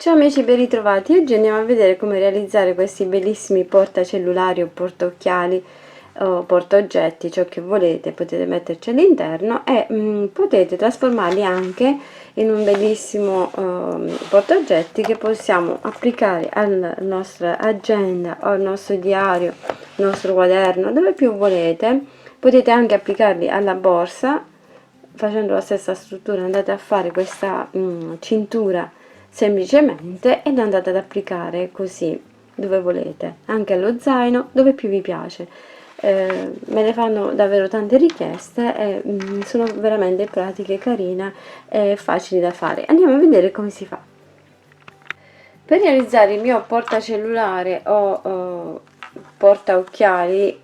Ciao amici, ben ritrovati. Oggi andiamo a vedere come realizzare questi bellissimi portacellulari o portaocchiali o portaoggetti, ciò che volete, potete metterci all'interno e potete trasformarli anche in un bellissimo portaoggetti che possiamo applicare alla nostra agenda o al nostro diario, al nostro quaderno, dove più volete. Potete anche applicarli alla borsa facendo la stessa struttura. Andate a fare questa cintura semplicemente e andate ad applicare così dove volete, anche allo zaino, dove più vi piace. Me ne fanno davvero tante richieste e sono veramente pratiche, carine e facili da fare. Andiamo a vedere come si fa. Per realizzare il mio portacellulare o portaocchiali,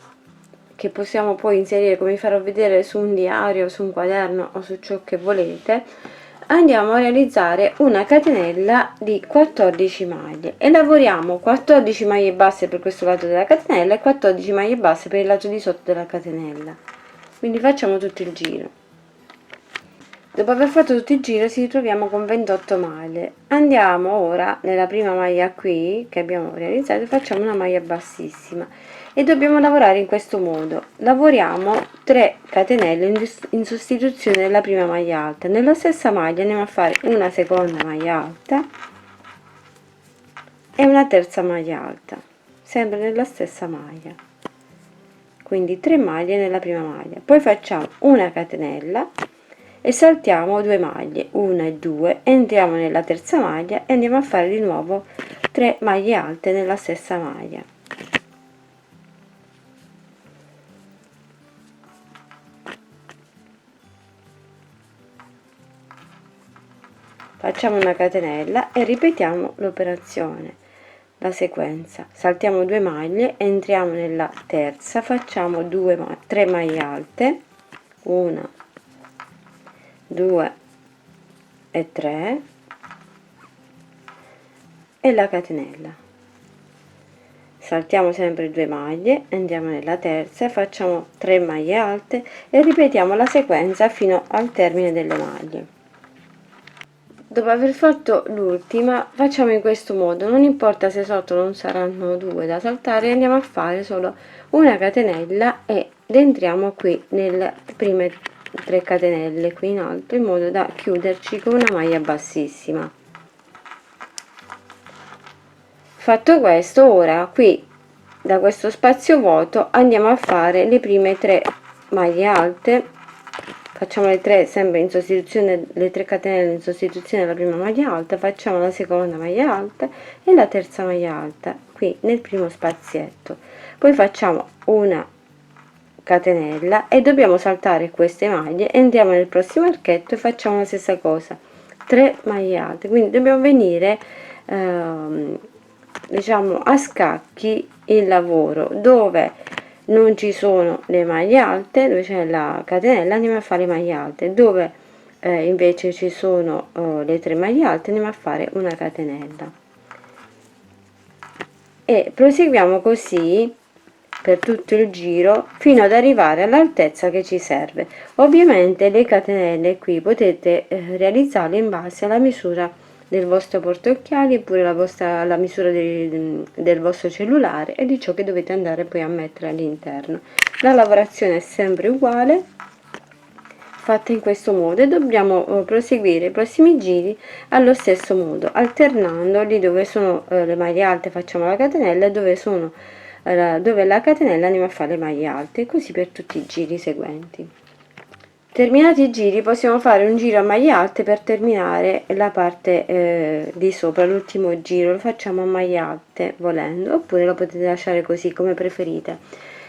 che possiamo poi inserire, come vi farò vedere, su un diario, su un quaderno o su ciò che volete, andiamo a realizzare una catenella di 14 maglie e lavoriamo 14 maglie basse per questo lato della catenella e 14 maglie basse per il lato di sotto della catenella. Quindi facciamo tutto il giro. Dopo aver fatto tutto il giro ci ritroviamo con 28 maglie. Andiamo ora nella prima maglia qui che abbiamo realizzato e facciamo una maglia bassissima e dobbiamo lavorare in questo modo. Lavoriamo 3 catenelle in sostituzione della prima maglia alta. Nella stessa maglia andiamo a fare una seconda maglia alta e una terza maglia alta, sempre nella stessa maglia. Quindi 3 maglie nella prima maglia, poi facciamo una catenella e saltiamo 2 maglie, 1 e 2, entriamo nella terza maglia e andiamo a fare di nuovo 3 maglie alte nella stessa maglia. Facciamo una catenella e ripetiamo l'operazione, la sequenza. Saltiamo 2 maglie, entriamo nella terza, facciamo 3 maglie alte, 1, 2 e 3 e la catenella. Saltiamo sempre 2 maglie, andiamo nella terza, facciamo 3 maglie alte e ripetiamo la sequenza fino al termine delle maglie. Dopo aver fatto l'ultima facciamo in questo modo, non importa se sotto non saranno 2 da saltare, andiamo a fare solo una catenella ed entriamo qui nelle prime 3 catenelle qui in alto, in modo da chiuderci con una maglia bassissima. Fatto questo, ora qui da questo spazio vuoto andiamo a fare le prime 3 maglie alte, facciamo le 3 sempre in sostituzione, le 3 catenelle in sostituzione della prima maglia alta, facciamo la seconda maglia alta e la terza maglia alta qui nel primo spazietto, poi facciamo una catenella e dobbiamo saltare queste maglie, entriamo nel prossimo archetto e facciamo la stessa cosa, 3 maglie alte, quindi dobbiamo venire diciamo a scacchi il lavoro. Dove non ci sono le maglie alte, dove c'è la catenella, andiamo a fare le maglie alte, dove invece ci sono le 3 maglie alte, andiamo a fare una catenella e proseguiamo così per tutto il giro fino ad arrivare all'altezza che ci serve. Ovviamente le catenelle qui potete realizzarle in base alla misura del vostro portaocchiali oppure la misura del vostro cellulare e di ciò che dovete andare poi a mettere all'interno. La lavorazione è sempre uguale, fatta in questo modo, e dobbiamo proseguire i prossimi giri allo stesso modo, alternando lì dove sono le maglie alte facciamo la catenella e dove la catenella andiamo a fare le maglie alte, così per tutti i giri seguenti. Terminati i giri possiamo fare un giro a maglie alte per terminare la parte di sopra, l'ultimo giro lo facciamo a maglie alte volendo, oppure lo potete lasciare così come preferite.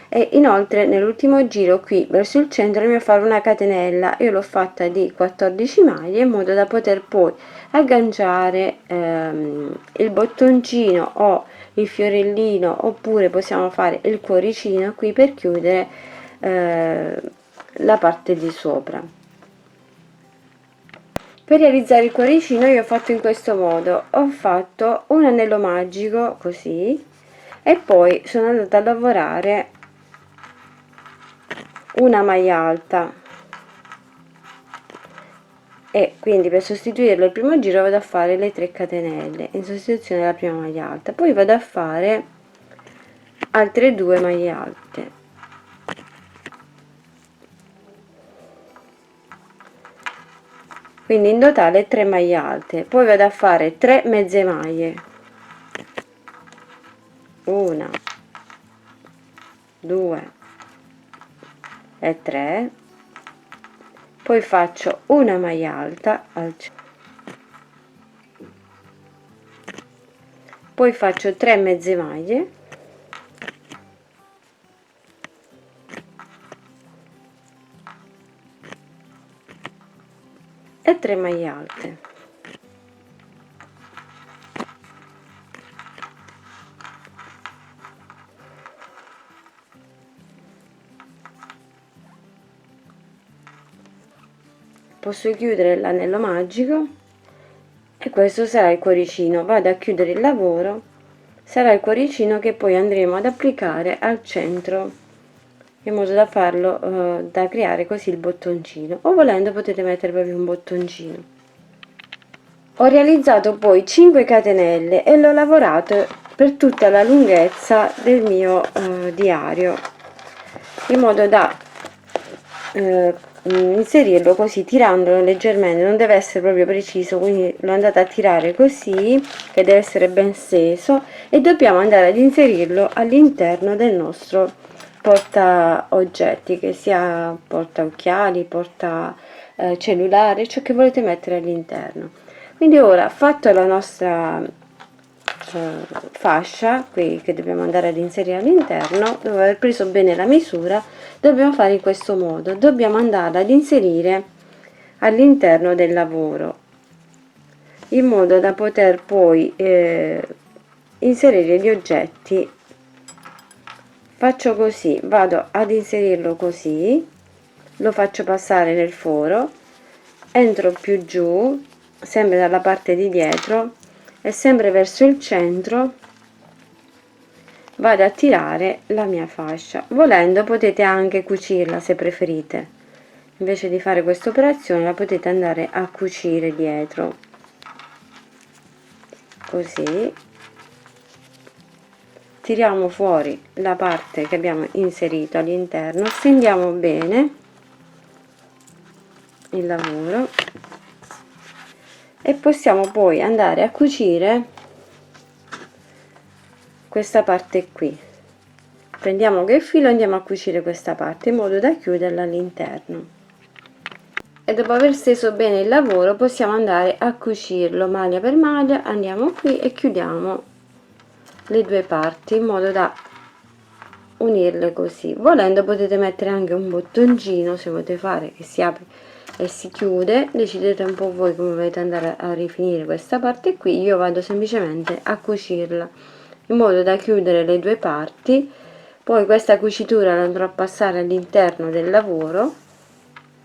E inoltre nell'ultimo giro qui verso il centro andiamo a fare una catenella, io l'ho fatta di 14 maglie in modo da poter poi agganciare il bottoncino o il fiorellino, oppure possiamo fare il cuoricino qui per chiudere la parte di sopra. Per realizzare il cuoricino io ho fatto in questo modo, ho fatto un anello magico così e poi sono andata a lavorare una maglia alta e quindi per sostituirlo il primo giro vado a fare le 3 catenelle in sostituzione della prima maglia alta, poi vado a fare altre 2 maglie alte, quindi in totale 3 maglie alte, poi vado a fare 3 mezze maglie, 1 2 e 3, poi faccio una maglia alta al centro, poi faccio 3 mezze maglie e 3 maglie alte. Posso chiudere l'anello magico e questo sarà il cuoricino. Vado a chiudere il lavoro, sarà il cuoricino che poi andremo ad applicare al centro in modo da farlo da creare così il bottoncino, o volendo potete mettere proprio un bottoncino. Ho realizzato poi 5 catenelle e l'ho lavorato per tutta la lunghezza del mio diario, in modo da inserirlo così, tirandolo leggermente, non deve essere proprio preciso, quindi l'ho andata a tirare così, che deve essere ben steso, e dobbiamo andare ad inserirlo all'interno del nostro porta oggetti, che sia porta occhiali, porta cellulare, ciò che volete mettere all'interno. Quindi ora, fatto la nostra fascia qui che dobbiamo andare ad inserire all'interno, dopo aver preso bene la misura, dobbiamo fare in questo modo: dobbiamo andare ad inserire all'interno del lavoro, in modo da poter poi inserire gli oggetti. Faccio così, vado ad inserirlo così, lo faccio passare nel foro, entro più giù, sempre dalla parte di dietro, e sempre verso il centro vado a tirare la mia fascia. Volendo potete anche cucirla, se preferite, invece di fare questa operazione la potete andare a cucire dietro, così. Tiriamo fuori la parte che abbiamo inserito all'interno, stendiamo bene il lavoro e possiamo poi andare a cucire questa parte qui. Prendiamo che filo e andiamo a cucire questa parte in modo da chiuderla all'interno, e dopo aver steso bene il lavoro possiamo andare a cucirlo maglia per maglia. Andiamo qui e chiudiamo le due parti in modo da unirle così. Volendo potete mettere anche un bottoncino, se volete fare che si apre e si chiude, decidete un po' voi come volete andare a rifinire questa parte qui. Io vado semplicemente a cucirla in modo da chiudere le due parti. Poi questa cucitura la andrò a passare all'interno del lavoro,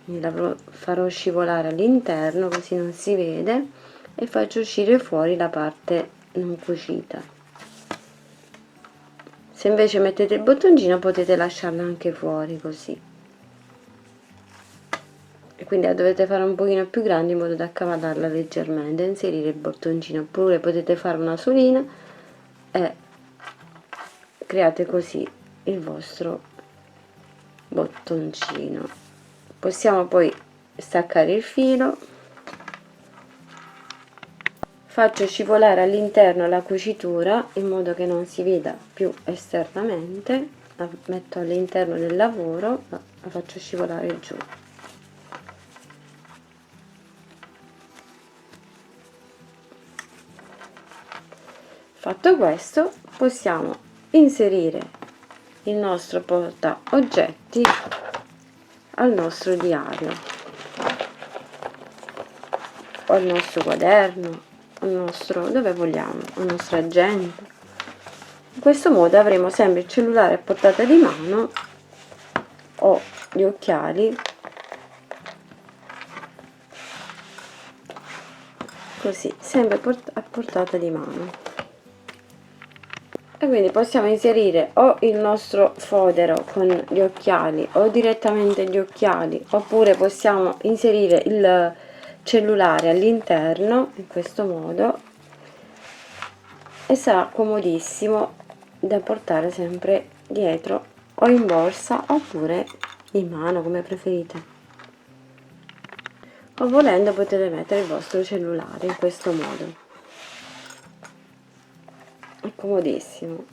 la farò scivolare all'interno così non si vede, e faccio uscire fuori la parte non cucita. Se invece mettete il bottoncino potete lasciarlo anche fuori così, e quindi la dovete fare un pochino più grande in modo da accavallarla leggermente, inserire il bottoncino, oppure potete fare una solina e create così il vostro bottoncino. Possiamo poi staccare il filo, faccio scivolare all'interno la cucitura in modo che non si veda più esternamente, la metto all'interno del lavoro, la faccio scivolare giù. Fatto questo, possiamo inserire il nostro porta oggetti al nostro diario o al nostro quaderno, al nostro, dove vogliamo, al nostro agenda. In questo modo avremo sempre il cellulare a portata di mano o gli occhiali, così, sempre a portata di mano. E quindi possiamo inserire o il nostro fodero con gli occhiali o direttamente gli occhiali, oppure possiamo inserire il cellulare all'interno in questo modo e sarà comodissimo da portare sempre dietro o in borsa oppure in mano, come preferite, o volendo potete mettere il vostro cellulare in questo modo, è comodissimo.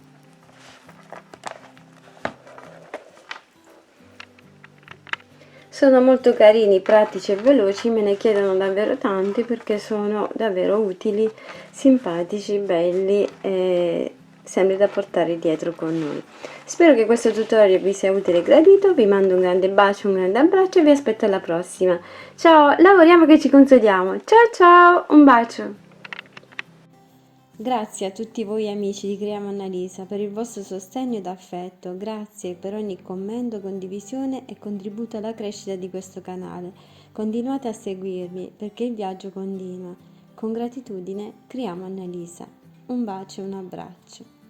Sono molto carini, pratici e veloci, me ne chiedono davvero tanti perché sono davvero utili, simpatici, belli e sempre da portare dietro con noi. Spero che questo tutorial vi sia utile e gradito, vi mando un grande bacio, un grande abbraccio e vi aspetto alla prossima. Ciao, lavoriamo che ci consoliamo. Ciao ciao, un bacio! Grazie a tutti voi amici di Creiamo Annalisa per il vostro sostegno ed affetto, grazie per ogni commento, condivisione e contributo alla crescita di questo canale. Continuate a seguirmi perché il viaggio continua. Con gratitudine, Creiamo Annalisa. Un bacio e un abbraccio.